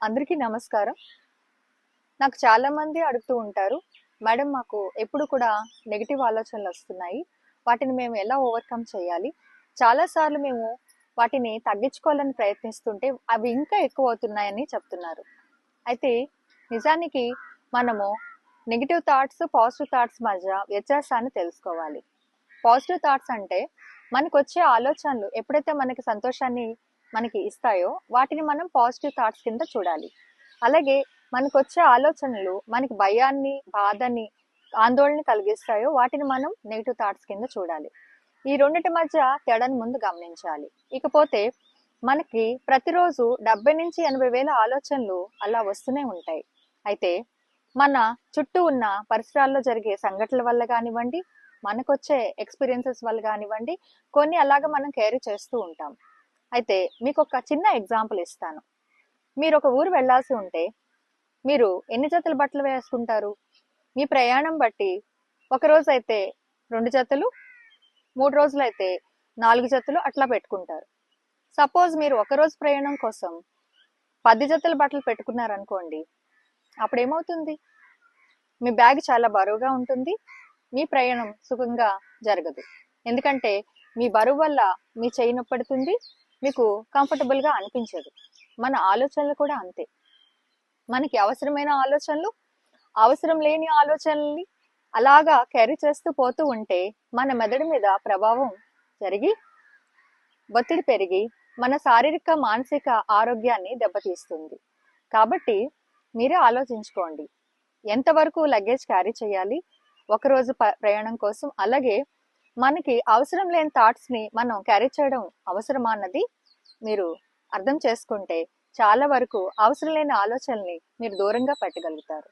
అందరికీ నమస్కారం. నాకు చాలా మంది అడుగుతూ ఉంటారు, మేడం మాకు ఎప్పుడు కూడా నెగెటివ్ ఆలోచనలు వస్తున్నాయి. వాటిని మేము ఎలా ఓవర్కమ్ చేయాలి? చాలా సార్లు మేము వాటిని తగ్గించుకోవాలని ప్రయత్నిస్తుంటే అవి ఇంకా ఎక్కువ అవుతున్నాయని చెప్తున్నారు. అయితే నిజానికి మనము నెగెటివ్ థాట్స్, పాజిటివ్ థాట్స్ మధ్య వ్యత్యాసాన్ని తెలుసుకోవాలి. పాజిటివ్ థాట్స్ అంటే మనకు వచ్చే ఆలోచనలు ఎప్పుడైతే మనకి సంతోషాన్ని మనకి ఇస్తాయో వాటిని మనం పాజిటివ్ థాట్స్ కింద చూడాలి. అలాగే మనకు వచ్చే ఆలోచనలు మనకి భయాన్ని, బాధని, ఆందోళన కలిగిస్తాయో వాటిని మనం నెగిటివ్ థాట్స్ కింద చూడాలి. ఈ రెండింటి మధ్య తేడాను ముందు గమనించాలి. ఇకపోతే మనకి ప్రతిరోజు 70 నుంచి 80 వేల ఆలోచనలు అలా వస్తూనే ఉంటాయి. అయితే మన చుట్టూ ఉన్న పరిసరాల్లో జరిగే సంఘటనల వల్ల కానివ్వండి, మనకొచ్చే ఎక్స్పీరియన్సెస్ వల్ల కానివ్వండి, కొన్ని అలాగా మనం క్యారీ చేస్తూ ఉంటాం. అయితే మీకు ఒక చిన్న ఎగ్జాంపుల్ ఇస్తాను. మీరు ఒక ఊరు వెళ్ళాల్సి ఉంటే మీరు ఎన్ని జతల బట్టలు వేసుకుంటారు? మీ ప్రయాణం బట్టి ఒక రోజు అయితే 2 జతలు, 3 రోజులు అయితే 4 జతలు అట్లా పెట్టుకుంటారు. సపోజ్ మీరు ఒక రోజు ప్రయాణం కోసం 10 జతల బట్టలు పెట్టుకున్నారనుకోండి, అప్పుడు ఏమవుతుంది? మీ బ్యాగ్ చాలా బరువుగా ఉంటుంది. మీ ప్రయాణం సుఖంగా జరగదు. ఎందుకంటే మీ బరువు వల్ల మీ చెయ్యి నొప్పడుతుంది, మీకు కంఫర్టబుల్గా అనిపించదు. మన ఆలోచనలు కూడా అంతే. మనకి అవసరమైన ఆలోచనలు, అవసరం లేని ఆలోచనల్ని అలాగా క్యారీ చేస్తూ పోతూ ఉంటే మన మెదడు మీద ప్రభావం జరిగి ఒత్తిడి పెరిగి మన శారీరక, మానసిక ఆరోగ్యాన్ని దెబ్బతీస్తుంది. కాబట్టి మీరే ఆలోచించుకోండి, ఎంతవరకు లగేజ్ క్యారీ చేయాలి ఒకరోజు ప్రయాణం కోసం. అలాగే మనకి అవసరం లేని థాట్స్ని మనం క్యారీ చేయడం అవసరమా అన్నది మీరు అర్థం చేసుకుంటే చాలా వరకు అవసరం లేని ఆలోచనల్ని మీరు దూరంగా పెట్టగలుగుతారు.